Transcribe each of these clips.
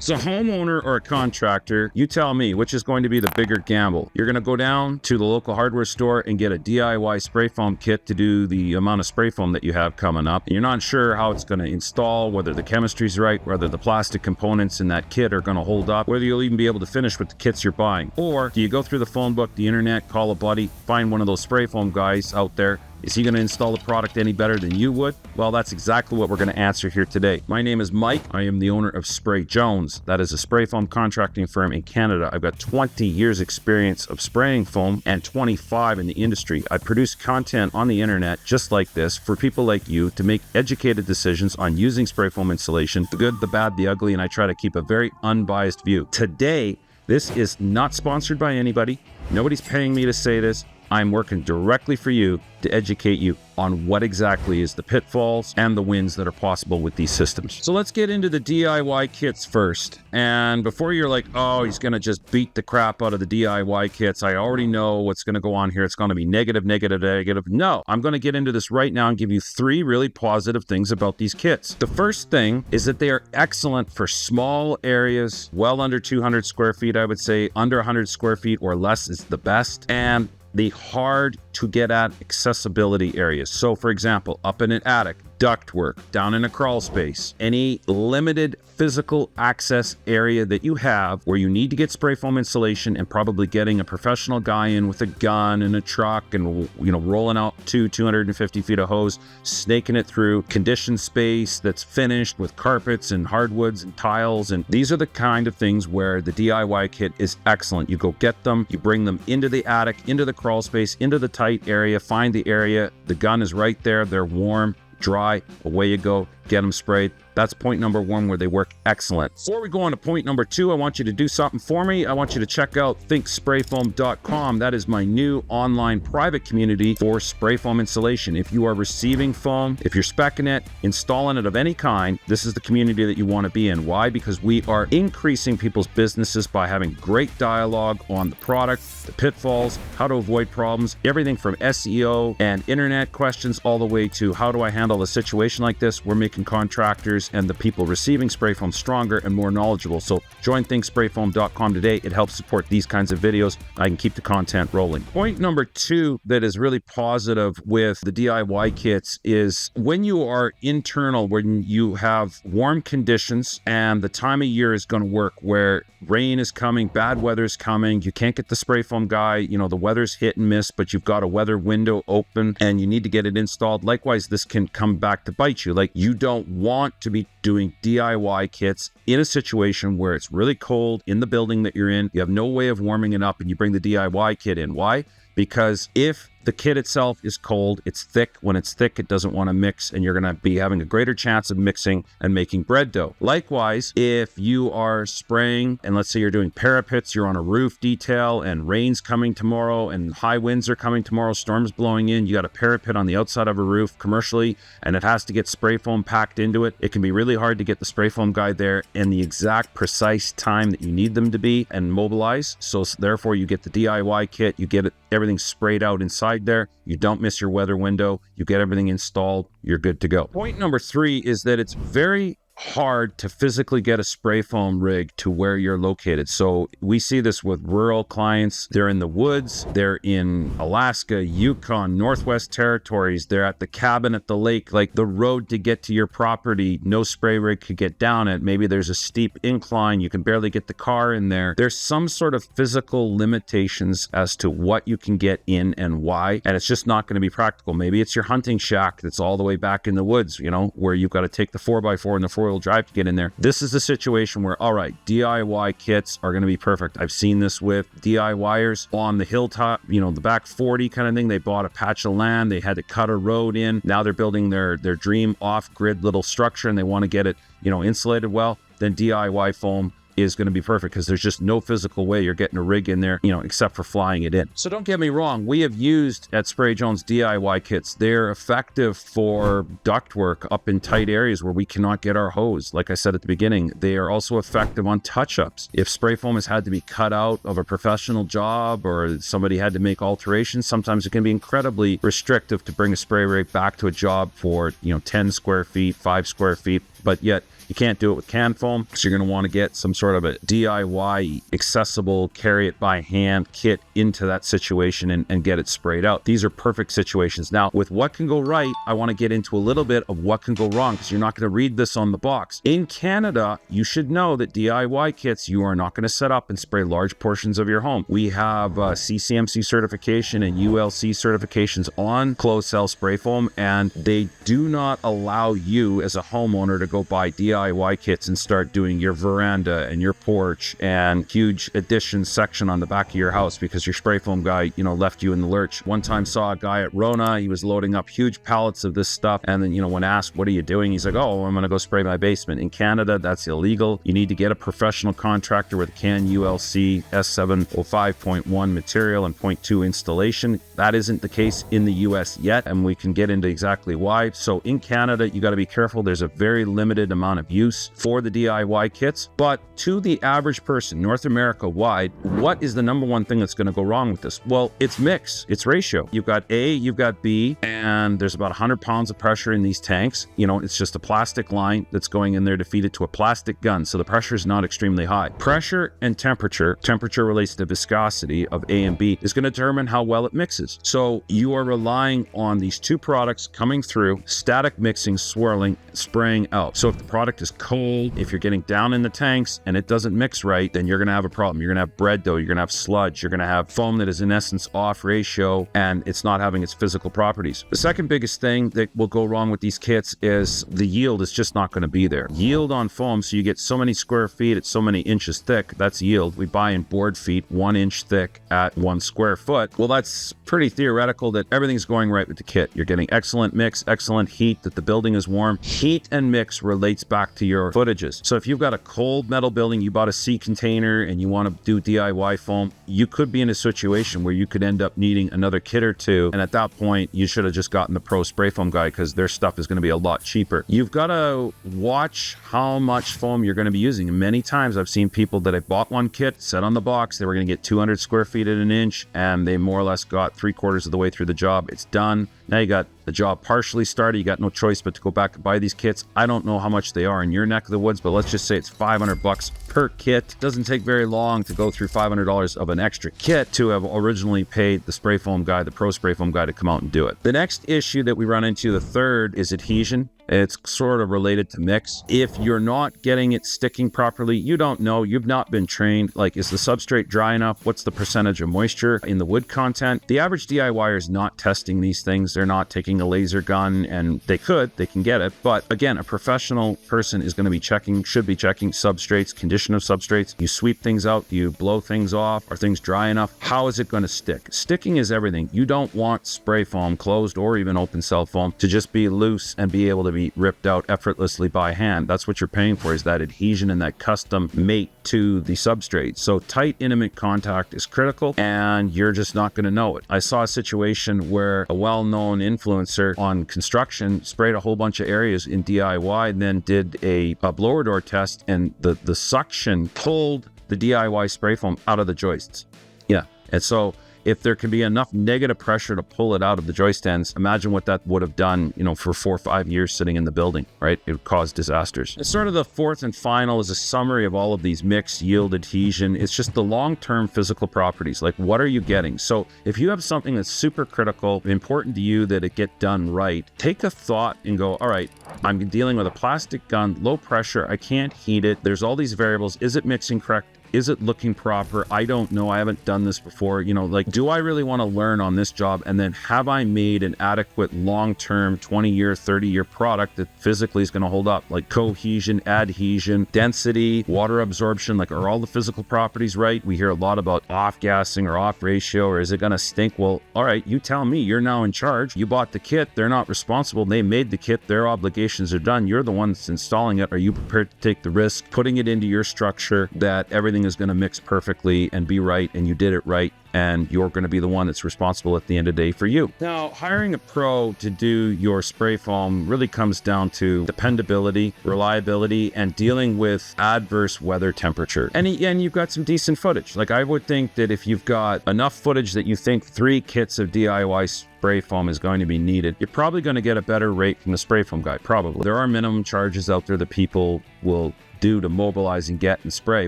So homeowner or a contractor, you tell me which is going to be the bigger gamble. You're going to go down to the local hardware store and get a DIY spray foam kit to do the amount of spray foam that you have coming up. And you're not sure how it's going to install, whether the chemistry's right, whether the plastic components in that kit are going to hold up, whether you'll even be able to finish with the kits you're buying. Or do you go through the phone book, the internet, call a buddy, find one of those spray foam guys out there? Is he going to install the product any better than you would? Well, that's exactly what we're going to answer here today. My name is Mike. I am the owner of Spray Jones. That is a spray foam contracting firm in Canada. I've got 20 years experience of spraying foam and 25 in the industry. I produce content on the internet just like this for people like you to make educated decisions on using spray foam insulation, the good, the bad, the ugly, and I try to keep a very unbiased view. Today, this is not sponsored by anybody. Nobody's paying me to say this. I'm working directly for you to educate you on what exactly is the pitfalls and the wins that are possible with these systems. So let's get into the DIY kits first. And before you're like, oh, he's going to just beat the crap out of the DIY kits, I already know what's going to go on here. It's going to be negative, negative, negative. No, I'm going to get into this right now and give you 3 really positive things about these kits. The first thing is that they are excellent for small areas, well under 200 square feet, I would say. Under 100 square feet or less is the best. And the hard to get at accessibility areas. So for example, up in an attic, ductwork, down in a crawl space, any limited physical access area that you have where you need to get spray foam insulation and probably getting a professional guy in with a gun and a truck and, rolling out 250 feet of hose, snaking it through, conditioned space that's finished with carpets and hardwoods and tiles. And these are the kind of things where the DIY kit is excellent. You go get them, you bring them into the attic, into the crawl space, into the tight area, find the area, the gun is right there, they're warm, dry, away you go, get them sprayed. That's point number 1 where they work excellent. Before we go on to point number 2, I want you to do something for me. I want you to check out thinksprayfoam.com. That is my new online private community for spray foam insulation. If you are receiving foam, if you're speccing it, installing it of any kind, this is the community that you want to be in. Why? Because we are increasing people's businesses by having great dialogue on the product, the pitfalls, how to avoid problems, everything from SEO and internet questions all the way to how do I handle a situation like this. We're making contractors and the people receiving spray foam stronger and more knowledgeable. So join thinksprayfoam.com today. It helps support these kinds of videos. I can keep the content rolling. Point number 2 that is really positive with the DIY kits is when you are internal, when you have warm conditions and the time of year is going to work where rain is coming, bad weather is coming, you can't get the spray foam guy, the weather's hit and miss, but you've got a weather window open and you need to get it installed. Likewise, this can come back to bite you. Like, you don't want to be doing DIY kits in a situation where it's really cold in the building that you're in, you have no way of warming it up, and you bring the DIY kit in. Why? Because if the kit itself is cold, it's thick. When it's thick, it doesn't want to mix, and you're going to be having a greater chance of mixing and making bread dough. Likewise, if you are spraying, and let's say you're doing parapets, you're on a roof detail, and rain's coming tomorrow, and high winds are coming tomorrow, storms blowing in, you got a parapet on the outside of a roof commercially, and it has to get spray foam packed into it. It can be really hard to get the spray foam guy there in the exact precise time that you need them to be and mobilize. So therefore, you get the DIY kit, you get everything sprayed out inside there, you don't miss your weather window, you get everything installed, you're good to go. Point number 3 is that it's very hard to physically get a spray foam rig to where you're located. So we see this with rural clients. They're in the woods, they're in Alaska, Yukon, Northwest Territories, they're at the cabin at the lake. Like, the road to get to your property, no spray rig could get down it. Maybe there's a steep incline, you can barely get the car in there. There's some sort of physical limitations as to what you can get in and why, and it's just not going to be practical. Maybe it's your hunting shack that's all the way back in the woods, where you've got to take the 4x4 and the 4-wheel drive to get in there. This is a situation where, all right, DIY kits are going to be perfect. I've seen this with DIYers on the hilltop, the back 40 kind of thing. They bought a patch of land, they had to cut a road in. Now they're building their dream off-grid little structure and they want to get it, insulated well. Then DIY foam is going to be perfect because there's just no physical way you're getting a rig in there, except for flying it in. So don't get me wrong. We have used at Spray Jones DIY kits. They're effective for ductwork up in tight areas where we cannot get our hose. Like I said at the beginning, they are also effective on touch-ups. If spray foam has had to be cut out of a professional job or somebody had to make alterations, sometimes it can be incredibly restrictive to bring a spray rig back to a job for, 10 square feet, 5 square feet. But yet You can't do it with can foam, so you're going to want to get some sort of a DIY accessible, carry it by hand kit into that situation and get it sprayed out. These are perfect situations. Now, with what can go right, I want to get into a little bit of what can go wrong, because you're not going to read this on the box. In Canada, you should know that DIY kits, you are not going to set up and spray large portions of your home. We have CCMC certification and ULC certifications on closed cell spray foam, and they do not allow you as a homeowner to go buy DIY kits and start doing your veranda and your porch and huge addition section on the back of your house because your spray foam guy, left you in the lurch. One time saw a guy at Rona, he was loading up huge pallets of this stuff, and then, when asked, what are you doing? He's like, oh, I'm going to go spray my basement. In Canada, that's illegal. You need to get a professional contractor with CAN ULC S705.1 material and 0.2 installation. That isn't the case in the US yet, and we can get into exactly why. So in Canada, you got to be careful. There's a very limited amount of use for the DIY kits, but to the average person, North America wide, what is the number one thing that's going to go wrong with this? Well, it's mix, it's ratio. You've got A, you've got B, and there's about 100 pounds of pressure in these tanks. It's just a plastic line that's going in there to feed it to a plastic gun, so the pressure is not extremely high. Pressure and temperature relates to viscosity of A and B, is going to determine how well it mixes. So you are relying on these two products coming through, static mixing, swirling, spraying out. So if the product is cold, if you're getting down in the tanks and it doesn't mix right, then you're going to have a problem. You're going to have bread dough, you're going to have sludge, you're going to have foam that is in essence off ratio, and it's not having its physical properties. The second biggest thing that will go wrong with these kits is the yield is just not going to be there. Yield on foam, so you get so many square feet at so many inches thick, that's yield. We buy in board feet, 1 inch thick at 1 square foot. Well, that's pretty theoretical that everything's going right with the kit. You're getting excellent mix, excellent heat, that the building is warm. Heat and mix relates back to your footages. So if you've got a cold metal building, you bought a sea container and you want to do DIY foam, you could be in a situation where you could end up needing another kit or two. And at that point, you should have just gotten the pro spray foam guy because their stuff is going to be a lot cheaper. You've got to watch how much foam you're going to be using. And many times I've seen people that have bought one kit, set on the box, they were going to get 200 square feet at 1 inch, and they more or less got 3/4 of the way through the job. It's done. Now you got the job partially started. You got no choice but to go back and buy these kits. I don't know how much they are in your neck of the woods, but let's just say it's $500 per kit. Doesn't take very long to go through $500 of an extra kit to have originally paid the spray foam guy, the pro spray foam guy, to come out and do it. The next issue that we run into, the third, is adhesion. It's sort of related to mix. If you're not getting it sticking properly, you don't know, you've not been trained. Like, is the substrate dry enough? What's the percentage of moisture in the wood content? The average DIYer is not testing these things. They're not taking a laser gun, and they can get it. But again, a professional person is going to be should be checking substrates, condition of substrates. You sweep things out, you blow things off, are things dry enough? How is it going to stick? Sticking is everything. You don't want spray foam, closed or even open cell foam, to just be loose and be able to be ripped out effortlessly by hand. That's what you're paying for, is that adhesion and that custom mate to the substrate. So tight, intimate contact is critical, and you're just not going to know it. I saw a situation where a well-known influencer on construction sprayed a whole bunch of areas in DIY and then did a blower door test, and the suction pulled the DIY spray foam out of the joists. Yeah. And so if there can be enough negative pressure to pull it out of the joist ends, imagine what that would have done, for 4 or 5 years sitting in the building, right? It would cause disasters. It's sort of the fourth and final is a summary of all of these mix, yield, adhesion. It's just the long-term physical properties. Like, what are you getting? So if you have something that's super critical, important to you that it get done right, take a thought and go, all right, I'm dealing with a plastic gun, low pressure, I can't heat it. There's all these variables. Is it mixing correct? Is it looking proper? I don't know. I haven't done this before. Do I really want to learn on this job? And then have I made an adequate long-term 20-year, 30-year product that physically is going to hold up? Like cohesion, adhesion, density, water absorption, are all the physical properties right? We hear a lot about off-gassing or off-ratio, or is it going to stink? Well, all right, you tell me. You're now in charge. You bought the kit. They're not responsible. They made the kit. Their obligations are done. You're the one that's installing it. Are you prepared to take the risk, putting it into your structure, that everything everything is going to mix perfectly and be right, and you did it right, and you're going to be the one that's responsible at the end of the day for you. Now, hiring a pro to do your spray foam really comes down to dependability, reliability, and dealing with adverse weather temperature. And you've got some decent footage. Like, I would think that if you've got enough footage that you think 3 kits of DIY spray foam is going to be needed, you're probably going to get a better rate from the spray foam guy, probably. There are minimum charges out there that people will do to mobilize and get and spray,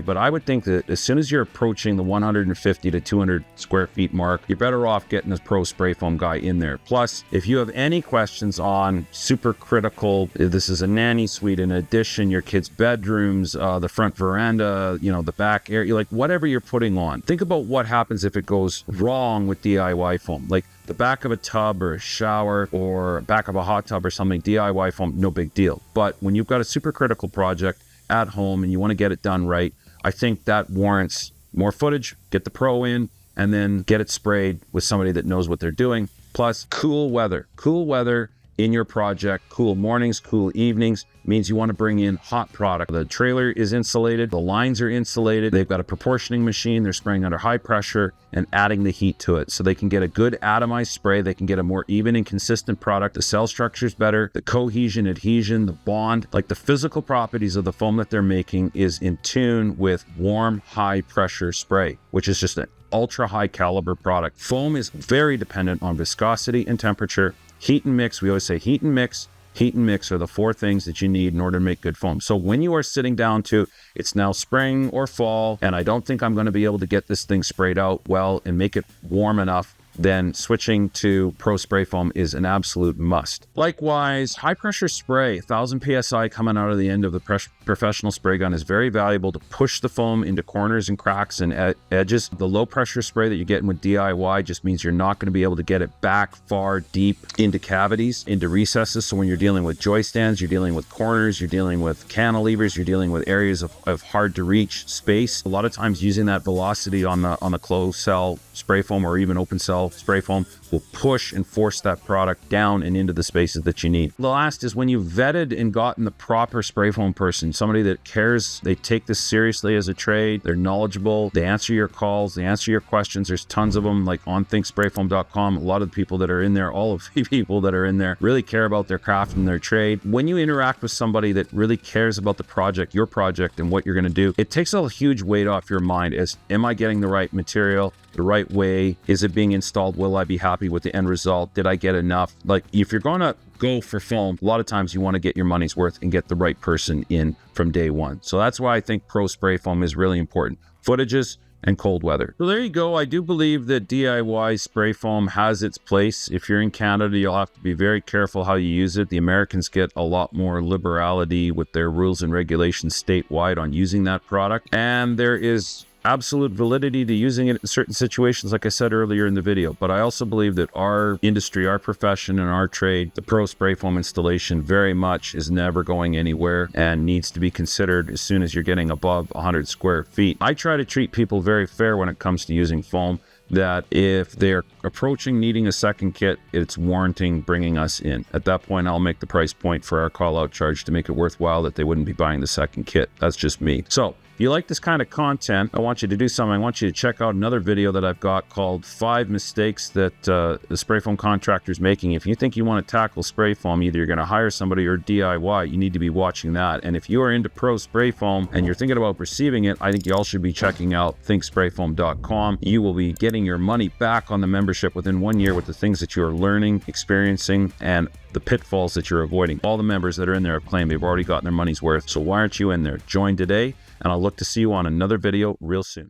but I would think that as soon as you're approaching the 150 to 200 square feet mark, you're better off getting a pro spray foam guy in there. Plus, if you have any questions on super critical, if this is a nanny suite, an addition, your kids' bedrooms, the front veranda, the back area, like whatever you're putting on, think about what happens if it goes wrong with DIY foam. Like the back of a tub or a shower or back of a hot tub or something, DIY foam, no big deal. But when you've got a super critical project at home and you want to get it done right, I think that warrants more footage. Get the pro in and then get it sprayed with somebody that knows what they're doing. Plus, cool weather in your project. Cool mornings, cool evenings means you want to bring in hot product. The trailer is insulated, the lines are insulated, they've got a proportioning machine, they're spraying under high pressure and adding the heat to it. So they can get a good atomized spray, they can get a more even and consistent product. The cell structure is better, the cohesion, adhesion, the bond, like the physical properties of the foam that they're making is in tune with warm, high pressure spray, which is just an ultra high caliber product. Foam is very dependent on viscosity and temperature. Heat and mix, we always say heat and mix are the 4 things that you need in order to make good foam. So when you are sitting down to, it's now spring or fall, and I don't think I'm going to be able to get this thing sprayed out well and make it warm enough, then switching to pro spray foam is an absolute must. Likewise, high pressure spray, 1000 PSI coming out of the end of the professional spray gun is very valuable to push the foam into corners and cracks and edges. The low pressure spray that you're getting with DIY just means you're not going to be able to get it back far deep into cavities, into recesses. So when you're dealing with joy stands, you're dealing with corners, you're dealing with cantilevers, you're dealing with areas of hard to reach space. A lot of times using that velocity on the closed cell spray foam or even open cell spray foam will push and force that product down and into the spaces that you need. The last is when you've vetted and gotten the proper spray foam person, somebody that cares, they take this seriously as a trade, they're knowledgeable, they answer your calls, they answer your questions. There's tons of them, like on thinksprayfoam.com. A lot of the people that are in there, all of the people that are in there really care about their craft and their trade. When you interact with somebody that really cares about the project, your project, and what you're going to do, it takes a huge weight off your mind as, am I getting the right material, the right way? Is it being installed? Will I be happy with the end result? Did I get enough? Like, if you're going to go for foam, a lot of times you want to get your money's worth and get the right person in from day one. So that's why I think pro spray foam is really important. Footages and cold weather. So there you go. I do believe that DIY spray foam has its place. If you're in Canada, you'll have to be very careful how you use it. The Americans get a lot more liberality with their rules and regulations statewide on using that product. And there is absolute validity to using it in certain situations, like I said earlier in the video. But I also believe that our industry, our profession, and our trade, the pro spray foam installation, very much is never going anywhere and needs to be considered as soon as you're getting above 100 square feet. I try to treat people very fair when it comes to using foam, that if they're approaching needing a second kit, it's warranting bringing us in. At that point, I'll make the price point for our call out charge to make it worthwhile that they wouldn't be buying the second kit. That's just me. So if you like this kind of content, I want you to do something. I want you to check out another video that I've got called 5 mistakes that the spray foam contractor is making. If you think you want to tackle spray foam, either you're going to hire somebody or DIY, you need to be watching that. And if you are into pro spray foam and you're thinking about receiving it, I think you all should be checking out thinksprayfoam.com. You will be getting your money back on the membership within 1 year with the things that you are learning, experiencing, and the pitfalls that you're avoiding. All the members that are in there have claimed they've already gotten their money's worth. So why aren't you in there? Join today, and I'll look to see you on another video real soon.